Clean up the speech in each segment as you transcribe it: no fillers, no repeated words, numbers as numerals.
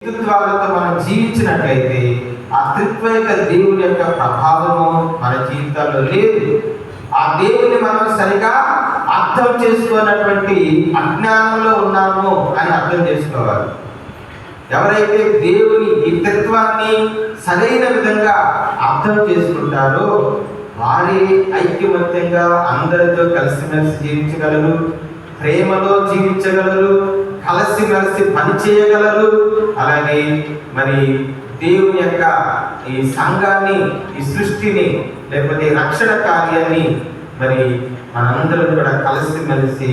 త్రిత్వాలతో మనం జీవించినట్లయితే ఆ త్రిత్వైక దేవుని యొక్క ప్రభావము మన జీవితాల్లో లేదు. ఆ దేవుని మనం సరిగా అర్థం చేసుకున్నటువంటి అజ్ఞానంలో ఉన్నాము అని అర్థం చేసుకోవాలి. ఎవరైతే దేవుని ఈ త్రిత్వాన్ని సరైన విధంగా అర్థం చేసుకుంటారో వారి ఐక్యమత్యంగా అందరితో కలిసిమెలిసి జీవించగలరు, ప్రేమలో జీవించగలరు, కలిసిమెలిసి పని చేయగలరు. అలాగే మరి దేవుని యొక్క ఈ సంఘాన్ని, ఈ సృష్టిని, లేకపోతే రక్షణ కార్యాన్ని మరి మనందరం కూడా కలిసిమెలిసి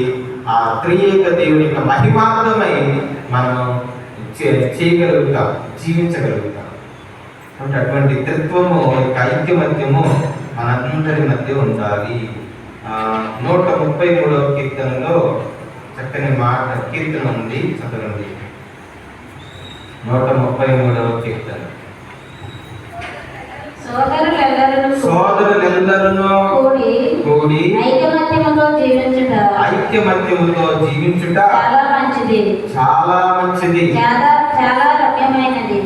ఆ త్రియేక దేవుని యొక్క మహిమార్థమై మనం చేయగలుగుతాం, జీవించగలుగుతాం. అంటే అటువంటి త్రిత్వము, ఐక్యమత్యము మనందరి మధ్య ఉండాలి. 133వ కీర్తనలో చక్కని మాట కీర్తన ఉంది, చదవండి. 133వ కీర్తన. సోదరులెల్లరూ కూడి ఐక్యమత్యముతో జీవించుట చాలా మంచిది,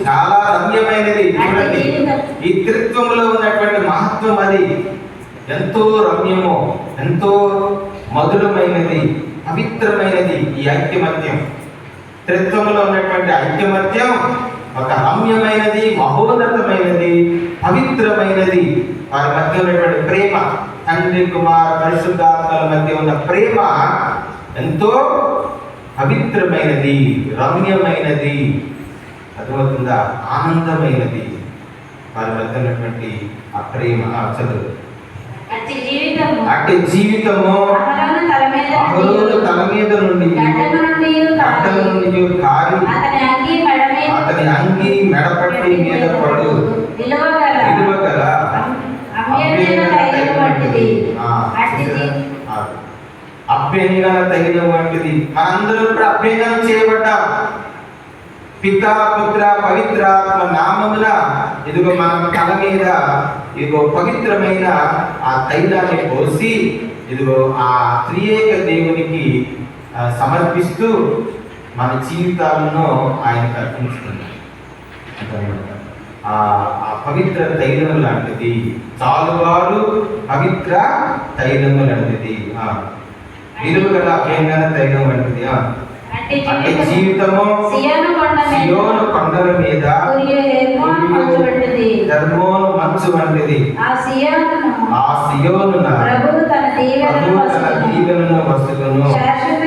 చాలా రమ్యమైనది. చూడండి, ఈ త్రిత్వములో ఉన్నటువంటి మహత్వం అది ఎంతో రమ్యము, ఎంతో మధురమైనది, పవిత్రమైనది. ఈ ఐక్యమత్యం, త్రిత్వములో ఉన్నటువంటి ఐక్యమత్యం ఒక రమ్యమైనది, మహోన్నతమైనది, పవిత్రమైనది. వారి మధ్య ఉన్నటువంటి ప్రేమ, తండ్రి కుమార పరిశుద్ధాత్మల మధ్య ఉన్న ప్రేమ ఎంతో పవిత్రమైనది, రమ్యమైనది, అర్థమవుతుందా? ఆనందమైనది. వారి మధ్య ఉన్నటువంటి ఆ ప్రేమ. చదువు. అట్టి జీవితము అహరోను తల మీద నుండి గడ్డల నుండి కారి అతని అంగి మెడపట్టి మీద పడు విలువగల అభ్యంగన తగిన వంటిది. మనందరూ కూడా అభ్యంగనం చేయబడ్డాం. పితా పుత్ర పవిత్రాత్మ నామమున ఇదిగో మనం తల మీద ఇదిగో పవిత్రమైన ఆ తైలాన్ని పోసి ఇదిగో ఆ త్రియేక దేవునికి సమర్పిస్తూ మన జీవితాలను ఆయనకు అర్పించుకున్నాం. ఆ పవిత్ర తైలం లాంటిది, చాలువారు పవిత్ర తైలము లాంటిది, విలువగల అభ్యంగన తైలం వంటిది. అంటే జీవితము సియోను కొండల మీద ధర్మోను మంచు వంటిది. ఆ సియోనున ప్రభువు తన దీవెనను వసగును, శాశ్వత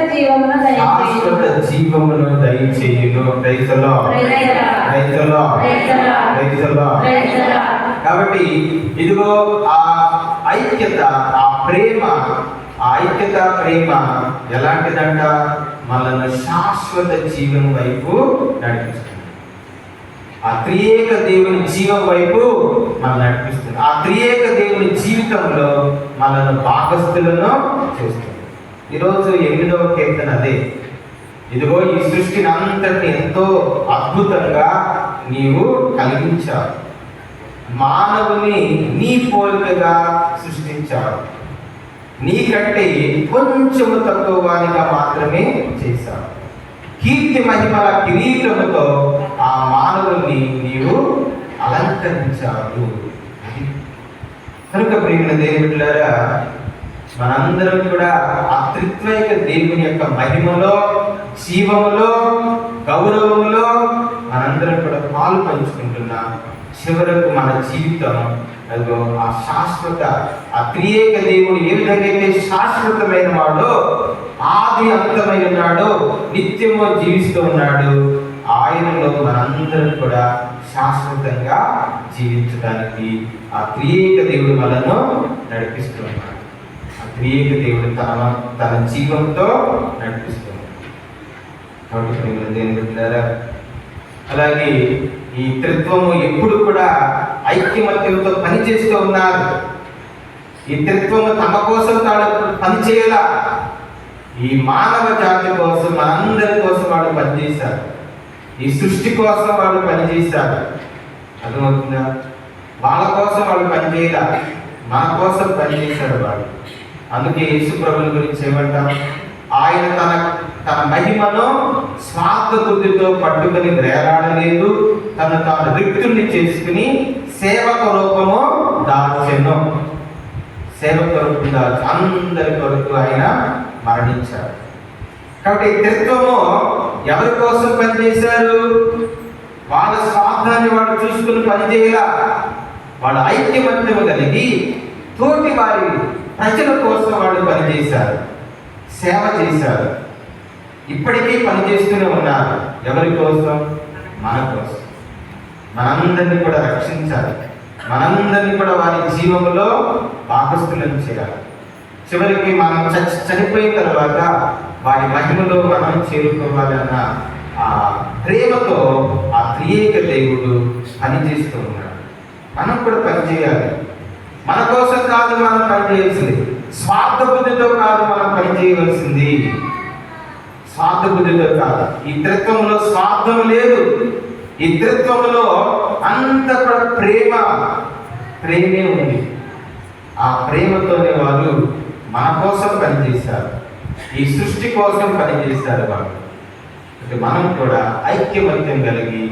జీవమును దయచేయును. కాబట్టి ఇదిగో ఆ ఐక్యత, ఆ ప్రేమ, ఆ ఐక్యత ప్రేమ ఎలాంటిదంట? మనల్ని శాశ్వత జీవం వైపు నడిపిస్తుంది. ఆ త్రియేక దేవుని జీవం వైపు మనం నడిపిస్తుంది. ఆ త్రియేక దేవుని జీవితంలో మనల్ని భాగస్థులను చేస్తుంది. ఈరోజు 8వ కీర్తన అదే. ఇదిగో ఈ సృష్టిని అంతటిని ఎంతో అద్భుతంగా నీవు కలిగించావు. మానవుని నీ పోలికగా సృష్టించావు. నీకంటే కొంచెము తక్కువ వానిగా మాత్రమే చేశావు. కీర్తి మహిమల కిరీటముతో ఆ మానవుని నీవు అలంకరించావు. కనుక ప్రియమైన దేవులారా, మనందరం కూడా ఆ త్రిత్వైక దేవుని యొక్క మహిమలో, జీవములో, గౌరవములో మనందరం కూడా పాలు పంచుకుంటున్నాం. చివరకు మన జీవితం అదిగో ఆ శాశ్వత, ఆ త్రియేక దేవుడు ఏ విధంగా అయితే శాశ్వతమైన వాడో, ఆది అంతమై ఉన్నాడో, నిత్యము జీవిస్తూ ఉన్నాడు, ఆయనలో మనందరం కూడా శాశ్వతంగా జీవించడానికి ఆ త్రియేక దేవుడు మనను నడిపిస్తున్నాడు. ఆ త్రియేక దేవుడు తన జీవంతో నడిపిస్తున్నాడు. కాబట్టి దేని బిడ్డలారా, అలాగే ఈ త్రిత్వము ఎప్పుడు కూడా ఐక్యమత్యంతో పనిచేస్తూ ఉన్నారు. ఈ త్రిత్వము తమ కోసం తాను పనిచేయాల, ఈ మానవ జాతి కోసం, మనందరి కోసం వాడు పనిచేశారు. ఈ సృష్టి కోసం వాడు పనిచేశారు. అర్థమవుతుందా? వాళ్ళ కోసం వాడు పనిచేయాల, మన కోసం పనిచేశాడు వాడు. అందుకే యేసు ప్రభుని గురించి ఏమంటాం? ఆయన తన తన మహిమను స్వార్థ బుద్ధితో పట్టుకుని వేలాడలేదు. తను తాను రిక్తుల్ని చేసుకుని సేవక రూపము దాల్చెను. సేవక రూపం దాల్చి అందరి కొరకు ఆయన మరణించారు. కాబట్టి ఈ త్రిత్వము ఎవరి కోసం పనిచేశారు? వాళ్ళ స్వార్థాన్ని వాడు చూసుకుని పనిచేయాల. వాళ్ళ ఐక్యమత్యము కలిగి తోటి వారి ప్రజల కోసం వాళ్ళు పనిచేశారు, సేవ చేశారు. ఇప్పటికీ పనిచేస్తూనే ఉన్నారు. ఎవరి కోసం? మన కోసం. మనందరినీ కూడా రక్షించాలి, మనందరినీ కూడా వారి జీవంలో భాగస్థులను చేయాలి. చివరికి మనం చనిపోయిన తర్వాత వారి మహిమలో మనం చేరుకోవాలన్న ఆ ప్రేమతో ఆ త్రియేక దేవుడు పనిచేస్తూ ఉన్నాడు. మనం కూడా పనిచేయాలి. మన కోసం కాదు మనం పనిచేయాల్సింది, స్వార్థ బుద్ధితో కాదు మనం పనిచేయవలసింది, స్వార్థ బుద్ధితో కాదు. ఈ త్రిత్వంలో స్వార్థం లేదు. ఈ త్రిత్వంలో అంత కూడా ప్రేమే ఉంది. ఆ ప్రేమతోనే వారు మన కోసం పనిచేశారు, ఈ సృష్టి కోసం పనిచేశారు వాళ్ళు. అంటే మనం కూడా ఐక్యమత్యం కలిగి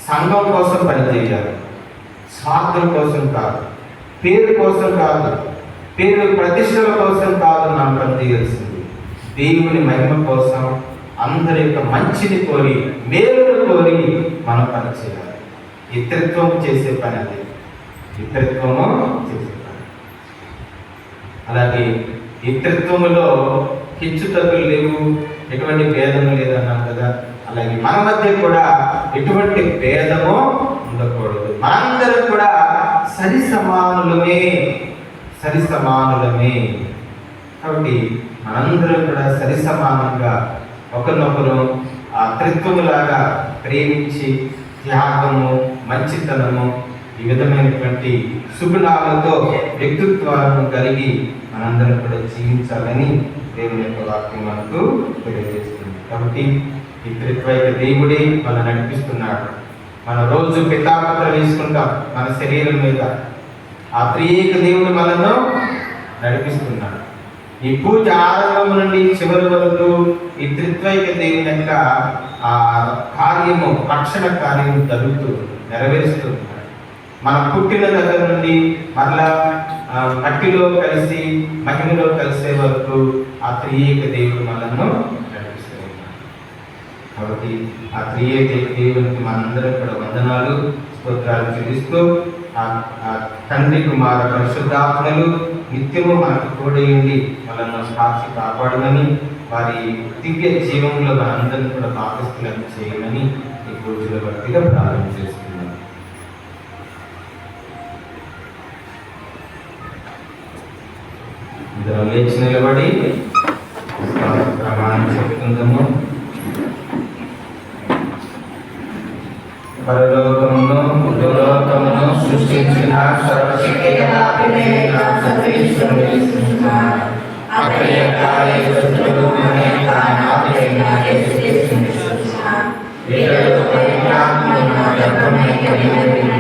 సంఘం కోసం పనిచేయాలి. స్వార్థం కోసం కాదు, పేరు కోసం కాదు, పేరు ప్రతిష్టల కోసం కాదు మనం పనిచేయాల్సింది. దేవుని మహిమ కోసం, అందరి యొక్క మంచిని కోరి, మేలును కోరి మనం పనిచేయాలి. ఇతరత్వం చేసే పని అది, ఇతరత్వము చేసే పని. అలాగే ఇతరత్వములో హెచ్చు తగ్గులు లేవు, ఎటువంటి భేదము లేదన్నాం కదా. అలాగే మన మధ్య కూడా ఎటువంటి భేదము ఉండకూడదు. మనందరం కూడా సరి సమానులమే. కాబట్టి మనందరం కూడా సరి సమానంగా ఒకరినొకరు ఆ త్రిత్వములాగా ప్రేమించి త్యాగము, మంచితనము, ఈ విధమైనటువంటి సుగుణాలతో వ్యక్తిత్వాలను కలిగి మనందరం కూడా జీవించాలని దేవుని యొక్క వాక్యం మనకు తెలియజేస్తుంది. కాబట్టి ఈ త్రిత్వైక దేవుడే మనం నడిపిస్తున్నాడు. మనం రోజు పితాపత్ర వేసుకుంటాం మన శరీరం మీద. ఆ త్రియేక దేవుడు మనను నడిపిస్తున్నాడు. ఈ పూజ ఆరంభం నుండి చివరి వరకు ఈ త్రిత్వైక దేవుని యొక్క ఆ కార్యము, రక్షణ కార్యము జరుగుతూ నెరవేరుస్తూ ఉన్నాడు. మనం పుట్టిన దగ్గర నుండి మరలా మట్టిలో కలిసి మహిమలో కలిసే వరకు ఆ త్రియేక దేవుడు మనను నడిపిస్తూ ఉన్నాడు. కాబట్టి ఆ త్రియేక దేవునికి మనందరం కూడా వందనాలు, స్తోత్రాలు చెల్లిస్తూ ఆ తండ్రి, కుమార, పరిశుద్ధాత్మలు నిత్యము మనకు తోడేయండి, మనల్ని సాక్షి కాపాడమని, వారి దివ్య జీవంలో మనందరినీ కూడా భాగస్థులను చేయమని ఈ రోజుల బట్టిగా ప్రారంభం చేస్తున్నాను. ఇద్దరు లేచి నిలబడి ప్రమాణం చెప్పుకుందాము. పరలోకమును భూలోకమును సృష్టించిన సర్వశక్తిగల పితైన సర్వేశ్వరుని స్తుతిస్తున్నాను. అత్రయకాయ సృష్టిలో అనేక నాథైన యేసుక్రీస్తుని స్తుతిస్తున్నాను. ఏడు పవిత్రాత్మల యజ్ఞమైన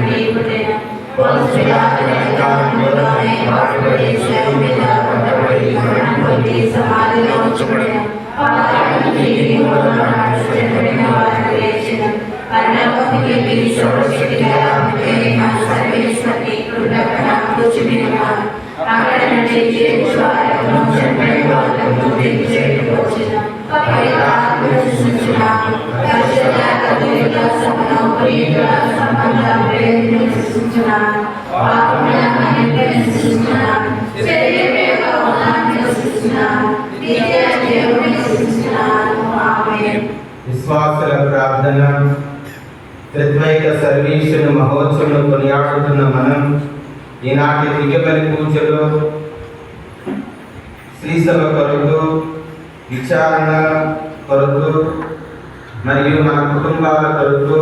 దేవుడైన పోల్చిలాటలోనే వాడుబడి శవం మీద కొట్టబడి మరణం పొంది సమాధిలో ఉంచబడిన పాతాళానికి మూడవ నాడు సృష్టించబడిన వారిని లేచిన పరలోకానికి వెళ్ళి సర్వశక్తిగల పితైన సర్వేశ్వరుని కృతజ్ఞతలు కూర్చున్నాను. అక్కడ నుండి జీవించువారును చనిపోయిన వారును తిరిగి చేరుకొచ్చిన పవిత్రాత్మను సృష్టించున్నాను. పరిశుద్ధాత్మల సభను ప్రియుల సంబంధం ప్రేమను సృష్టించున్నాను. పాపములను సృష్టించున్నాను. శరీరం యొక్క ఉన్నతిని సృష్టించున్నాను. నిత్య దేవుని సృష్టించున్నాను. ఆమేన్. విశ్వాసుల ప్రార్థన. త్రిత్వైక సర్వీసును మహోత్సవం కొనియాడుతున్న మనం ఈనాటి దివ్యబలి పూజలో శ్రీసభ కొరకు, విచారణ కొరకు మరియు మన కుటుంబాల కొరకు,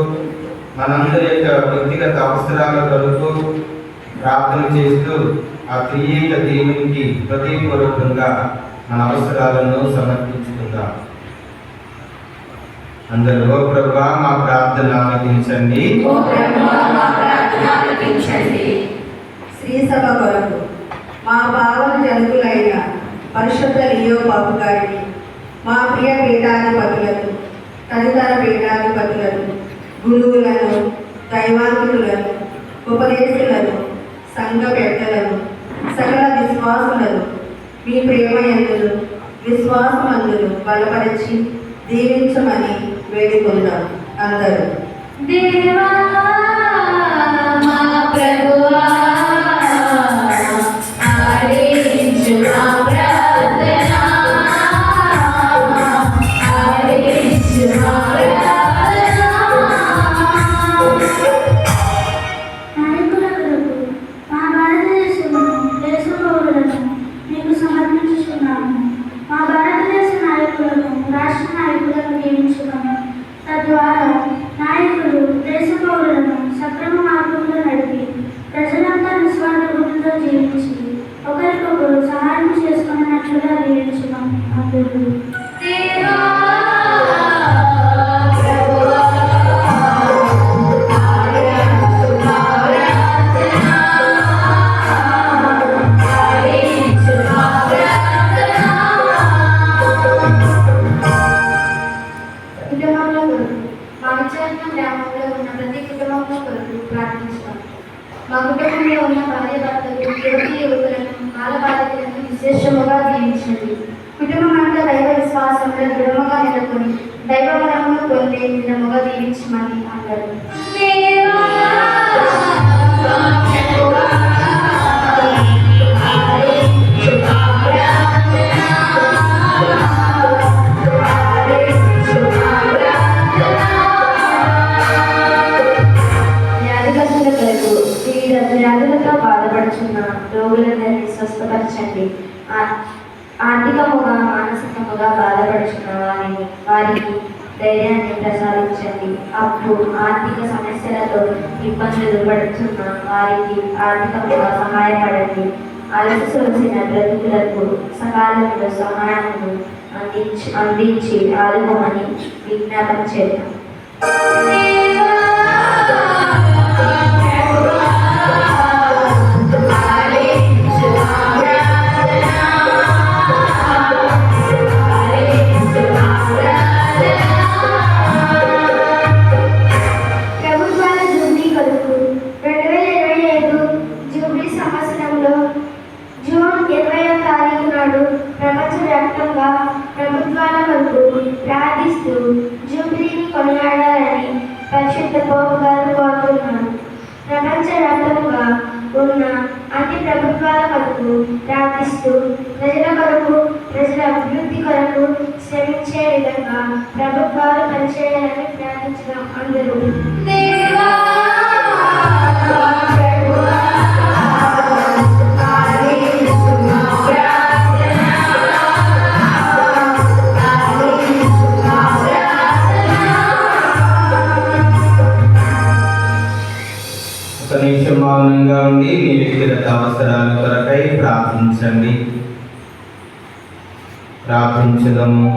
మనందరి యొక్క వ్యక్తిగత అవసరాల కొరకు ప్రార్థన చేస్తూ ఆ త్రియేక దేవునికి హృదయపూర్వకంగా మన అవసరాలను సమర్పించుకుందాం. అందరూ ఓ ప్రభువా మా ప్రార్థన ఆలకించండి. శ్రీసభ కొరకు మా భావన జనకులైన పరిశుద్ధ లియో బాబు గారిని, మా ప్రియ పీఠాధిపతులను, తదితర పీఠాధిపతులను, గురువులను, దైవాంగులను, ఉపదేశులను, సంఘ పెద్దలను, సకల విశ్వాసులను మీ ప్రేమయందును విశ్వాసమందును బలపరిచి దీవించమని వేడుకుందాం. అందరూ దేవా మా ప్రభువా ఆలకించు మా ప్రార్థన, ఆలకించు మా ప్రార్థన. నాయకులకు మా భారతదేశంలో దేశ పౌరులను మీకు సమర్పించుచున్నాము. మా భారతదేశ నాయకులను రాష్ట్ర నాయకులను నియమించుకున్నాము. తద్వారా నాయకులు దేశ పౌరులను సక్రమ మార్గంలో నడిపి ప్రజలంతా నిస్వార్థ బుద్ధితో జీవించి ఒకరికొకరు సహాయం చేసుకున్నట్లుగా జీవించున్నాము. అందరూ దేవా ప్రభువా ఆలకించు మా ప్రార్థన, ఆలకించు మా ప్రార్థన. కుటుంబంలో కొరకు మా విచారణ గ్రామంలో ఉన్న ప్రతి కుటుంబంలో కొరకు ప్రార్థిస్తాం. మా కుటుంబంలో ఉన్న భార్య భర్తలు, యువతి యువకులను, బాల బాలికలను విశేషముగా దీవించండి. కుటుంబం అంతా దైవ విశ్వాసంలో దృఢముగా నెలకొని దైవవరమును పొందే విధముగా దీవించమని అందరూ. దేవా మా ప్రభువా ఆలకించు మా ప్రార్థన, ఆలకించు మా ప్రార్థన. వ్యాధిగ్రస్తుల కొరకు వివిధ వ్యాధులతో బాధపడుచున్న రోగులందరినీ స్వస్థపరచండి. ఆర్థికముగా మానసికముగా బాధపడుచున్న వారికి ధైర్యాన్ని ప్రసాదించండి. అప్పు ఆర్థిక సమస్యలతో ఇబ్బందులు పడుతున్న వారికి ఆర్థికంగా సహాయపడండి. అలసి సొలసిన బ్రతుకులకు సకాలంలో సహాయమును అందించి ఆదుకోమని విజ్ఞాపన చేద్దాం. దేవా మా ప్రభువా ఆలకించు మా ప్రార్థన, ఆలకించు మా ప్రార్థన. ప్రభుత్వాల జూబ్లీ కొరకు 2025 జూబ్లీ సంవత్సరంలో జూన్ 20వ తారీఖు నాడు ప్రపంచవ్యాప్తంగా ప్రభుత్వాల కొరకు ప్రార్థిస్తూ జూబ్లీని కొనియాడాలని పరిశుద్ధ పోపు గారు కోరుతున్నారు. ప్రపంచవ్యాప్తంగా ఉన్న అన్ని ప్రభుత్వాల కొరకు ప్రార్థిస్తూ ప్రజల కొరకు, ప్రజల అభివృద్ధి కొరకు శ్రమించే విధంగా ప్రభుత్వాలు పనిచేయాలని ప్రార్థించడం. అందరూ దేవా మా ప్రభువా ఆలకించు మా ప్రార్థన, ఆలకించు మా ప్రార్థన. ఒక నిమిషం మౌనంగా ఉండి మీ వ్యక్తిగత అవసరాల కొరకై ప్రార్థించండి. ప్రార్థించదము.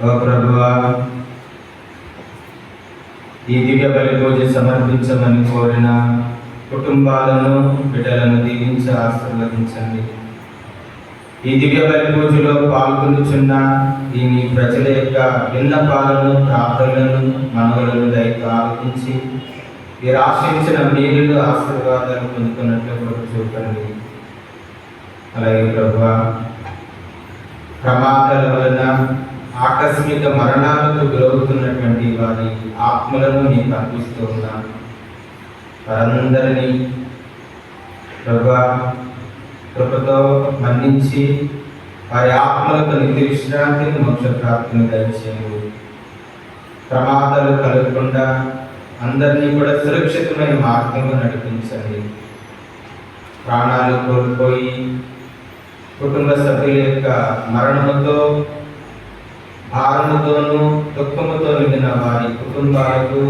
ఓ ప్రభువా, ఈ దివ్య బలి పూజ సమర్పించమని కోరిన కుటుంబాలను, బిడ్డలను దీవించి ఆశీర్వదించండి. ఈ దివ్య బలి పూజలో పాల్గొనుచున్న దీని ప్రజల యొక్క విన్నపాలను, ప్రార్థనలను, మనవులను దయతో ఆలోచించి మీరు ఆశ్రయించిన మేలులు, ఆశీర్వాదాలు పొందుకున్నట్లు కూడా చూపండి. అలాగే ప్రభువా, ప్రమాదాల వలన ఆకస్మిక మరణాలకు గురవుతున్నటువంటి వారి ఆత్మలను నీకు అర్పిస్తూ ఉన్నాను. వారందరినీ ప్రభువా కృపతో మన్నించి వారి ఆత్మలకు నిత్య విశ్రాంతిని, మోక్ష ప్రాప్తిని దయచేయండి. ప్రమాదాలు కలగకుండా అందరినీ కూడా సురక్షితమైన మార్గంలో నడిపించండి. ప్రాణాలు కోల్పోయి కుటుంబ సభ్యుల యొక్క మరణముతో, భారముతోనూ, దుఃఖముతో నిండిన వారి కుటుంబాలకు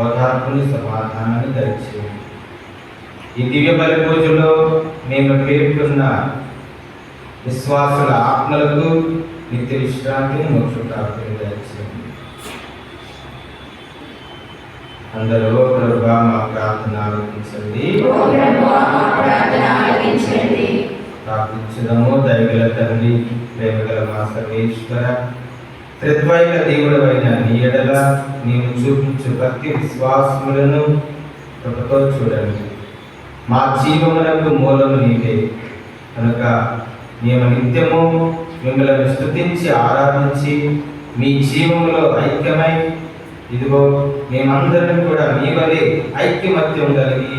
ఓదార్పుని, సమాధానాన్ని దయచేయండి. ఈ దివ్య బలి పూజలో మేము పేర్కొన్న విశ్వాసుల ఆత్మలకు నిత్య విశ్రాంతిని, మోక్ష ప్రాప్తిని దయచేయండి. అందరూ ప్రభువా మా ప్రార్థన ఆలకించండి. ఓ ప్రభువా మా ప్రార్థన ఆలకించండి. ప్రార్థించుదాము. దయగల తండ్రి, ప్రేమగల మా సర్వేశ్వర, త్రిద్వైక దేవుడు అయిన నీ ఎడల నీవు చూపించు భక్తి విశ్వాసములను కృపతో చూడండి. మా జీవమునకు మూలము నీవే కనుక మేము నిత్యము మిమ్మల్ని స్తుతించి ఆరాధించి మీ జీవములో ఐక్యమై ఇదిగో మేమందరం కూడా మీ వలె ఐక్యమత్యం కలిగి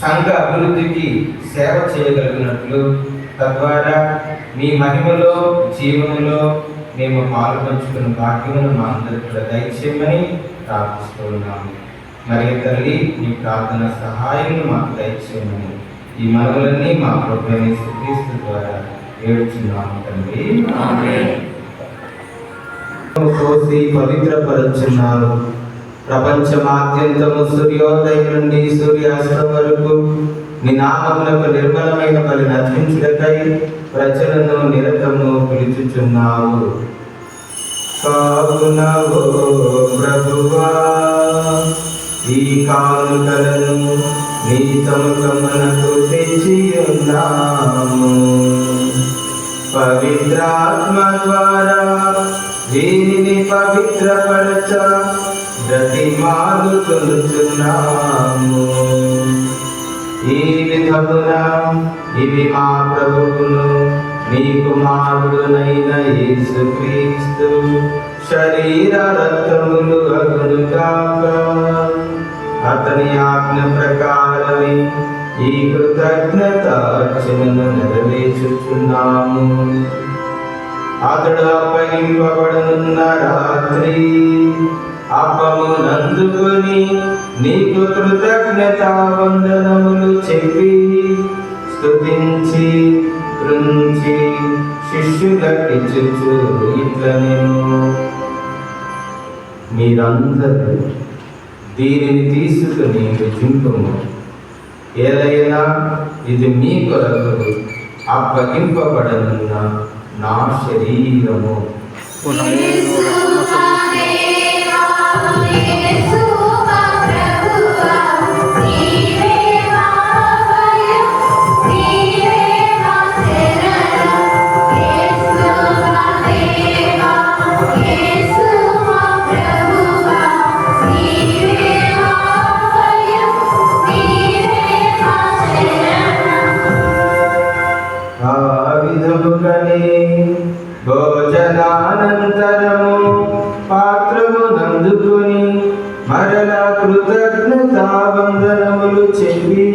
సంఘ అభివృద్ధికి సేవ చేయగలిగినట్లు తద్వారా మీ మహిమలో జీవములో మేము పాల్పంచుకున్న భాగ్యమును మా అందరికీ కూడా దయచేయమని ప్రార్థిస్తూ ఉన్నాము. మరి తల్లి మీ ప్రార్థన సహాయం మాకు దయచేయమని ఈ మనవులన్నీ మా ప్రభువైన యేసుక్రీస్తు ద్వారా వేడుచున్నాము తండ్రి. తోసి పవిత్రపరుచున్నారు. ప్రపంచమాద్యంతము సూర్యోదయం నుండి సూర్యాస్తం వరకు నీ నామమునకు నిర్మలమైన బలిని అర్పించుటకై ప్రజలను నిరతము పిలుచుచున్నావు. కావున ఓ ప్రభువా, ఈ కానుకలను నీ సముఖమునకు తెచ్చి ఉన్నాము. పవిత్రాత్మ ద్వారా దీనిని పవిత్రపరచ బ్రతిమాలుకొనుచున్నాము. ఈ విధమున ఇవి మా ప్రభువును నీ కుమారుడునైన యేసుక్రీస్తు శరీర రక్తములు అగును కాక. అతని ఆజ్ఞ ప్రకారమే ఈ కృతజ్ఞతార్చనను నెరవేర్చుచున్నాము. అతడు అప్పగింపబడున్న రాత్రి అప్పమునందుకొని నీకు కృతజ్ఞతా వందనములు చెప్పి స్తుతించి కృంచి శిష్యులకిచ్చుచు ఇట్లనెను, మీరందరూ దీనిని తీసుకుని భుజింపుము. ఏదైనా ఇది మీ కొరకు అప్పగింపబడనున్న నా శరీరము. భోజనానంతరము పాత్రమునందుకొని మరలా కృతజ్ఞతా వందనములు చెప్పి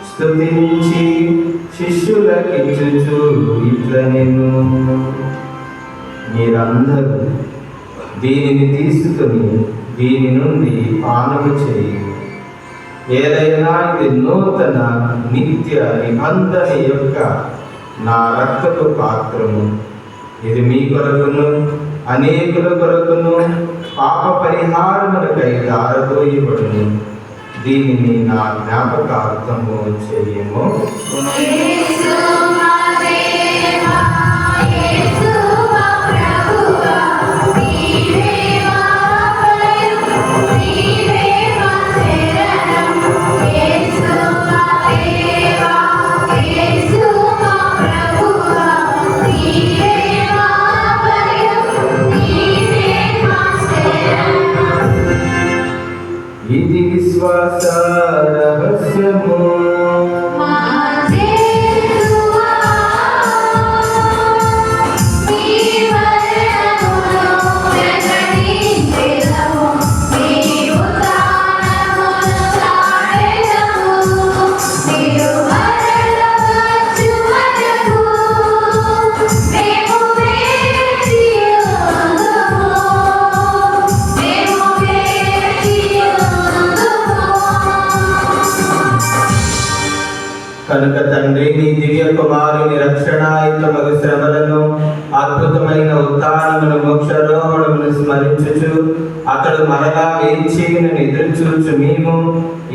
స్తుతించి శిష్యులకిచ్చుచు ఇట్లనెను, మీరందరూ దీనిని తీసుకుని దీని నుండి పానము చేయి. ఏదైనా ఇది నూతన నిత్య నిబంధన యొక్క నా రక్తపు పాత్రము. ఇది మీ కొరకును అనేకుల కొరకును పాప పరిహారములకై దారదోయబడును. దీనిని నా జ్ఞాపకార్థము చేయము. ఇది విశ్వాస రహస్యము. కనుక తండ్రి, నీ దివ్య కుమారుని రక్షణాయుతమగు శ్రమలను అద్భుతమైన ఉత్థానమును మోక్షారోహణమును స్మరించుచు అతడు మరలా వేచిని ఎదురుచూచు మేము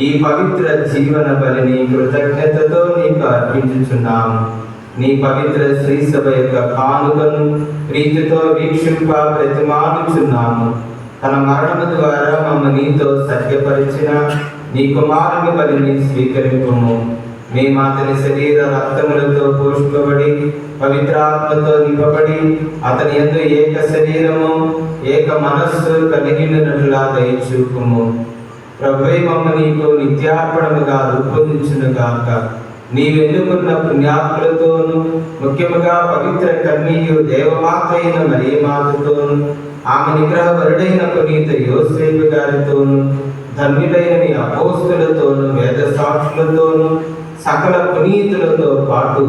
ఈ పవిత్ర జీవన బలిని కృతజ్ఞతతో నీకు అర్పించుచున్నాము. నీ పవిత్ర శ్రీ సభ యొక్క కానుకను ప్రీతితో వీక్షింప ప్రతిమానుచున్నాము. తన మరణము ద్వారా మమ్మ నీతో సత్యపరిచిన నీ కుమారుని బలిని స్వీకరింపుము. మేము అతని శరీర రక్తములతో పోషింపబడి పవిత్రాత్మతో నింపబడి అతని యందు ఏక శరీరము ఏక మనస్సు కలిగినట్లుగా దయచూపుము. ప్రభువే మమ్మ నీకు నిత్యార్పణముగా రూపొందించునుగాక. నీవెన్నుకున్న పుణ్యాత్ములతోనూ ముఖ్యముగా పవిత్ర కన్యయు దేవమాత అయిన మరియమాతతోనూ ఆమె నిగ్రహ వరుడైన పునీత యోసేపు గారితోనూ ధన్యులైన నీ అపోస్తులతోనూ వేద సాక్షులతోనూ సకల పునీతులతో పాటు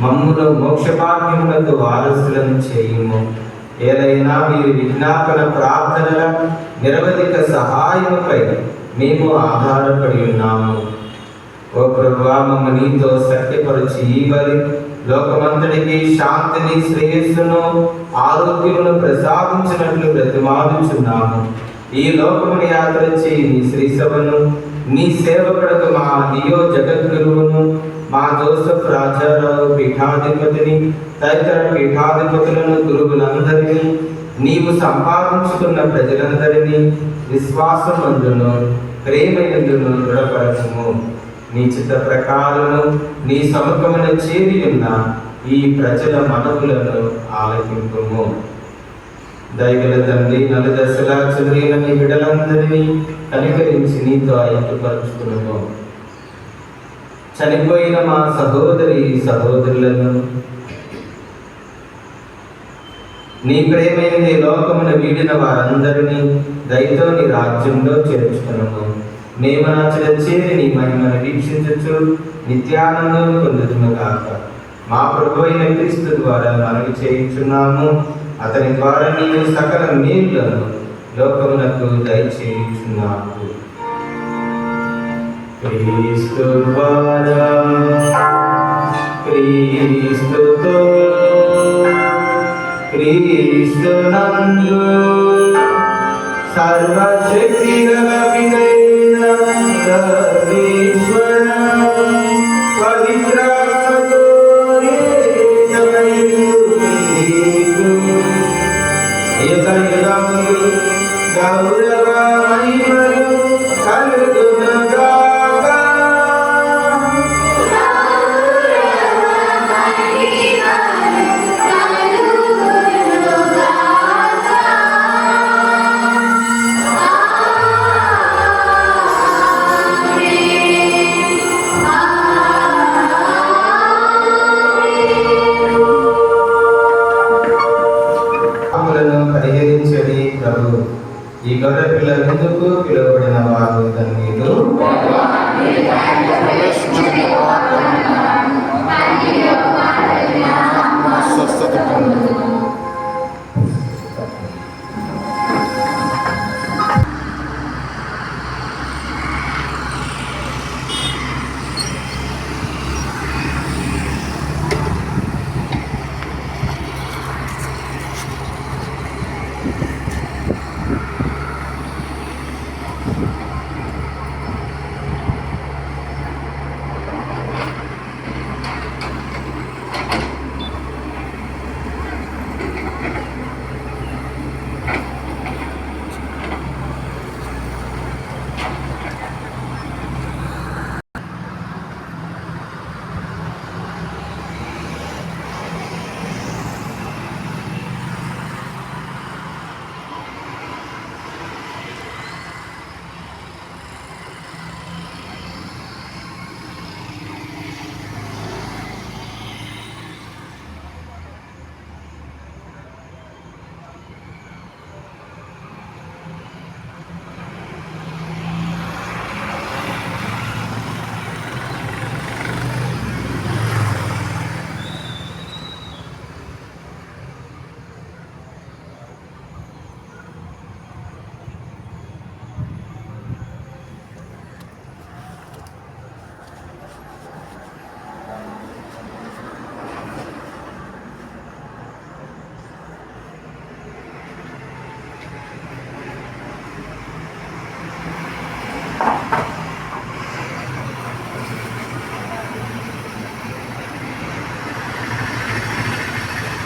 మమ్మును మోక్షభాగ్యములతో వారసులను చేయుము. ఏదైనా మీరు విజ్ఞాపన ప్రార్థనల నిరవధిక సహాయముపై మేము ఆధారపడి ఉన్నాము. ఓ ప్రభువా, మమ్మ నీతో సత్యపరచి ఈ బలి లోకమంతటికి శాంతిని, శ్రేయస్సును, ఆరోగ్యమును ప్రసాదించినట్లు బ్రతిమాలుచున్నాము. ఈ లోకముని యాత్ర చేయి నీ శ్రీసభను, నీ సేవకుడకు మా లియో జగద్గురువును, మా జోసెఫ్ రాజారావు పీఠాధిపతిని, తదితర పీఠాధిపతులను, గురువులందరినీ, నీవు సంపాదించుకున్న ప్రజలందరినీ విశ్వాసమందును ప్రేమయందును దృఢపరచుము. నీ చిత్త ప్రకారము నీ సముఖమున చేరి ఉన్న ఈ ప్రజల మనవులను ఆలకింపుము. దయగల తండ్రి, నలుదశలా చెదిరిన నీ బిడ్డలందరినీ కనికరించి నీతో ఐక్యపరుచుకును. చనిపోయిన మా సహోదరులను నీ ప్రేమైంది లోకమున వీడిన వారందరినీ దయతో నీ రాజ్యంలో చేర్చుకును. మేము నచ్చల చేరి నీ మహిమను వీక్షించచ్చు నిత్యానందం పొందుతున్నగాక. మా ప్రభు అయిన క్రీస్తు ద్వారా మనవి చేయించున్నాము. అతని ద్వారా నీవు సకల మేలులను లోకమునకు దయచేయుచున్నాము. క్రీస్తు ద్వారా, క్రీస్తుతో, క్రీస్తునందు సర్వశక్తి గలవినైన సర్వేశ్వర పవిత్రాత్మతో గౌరవ మహిమలు కలుగునుగాక. పరిహరించడి ప్రభు. ఈ గొర్రె పిల్ల ఎందుకు పిలువబడిన వారు ధన్యులు. స్వస్థత పొందు.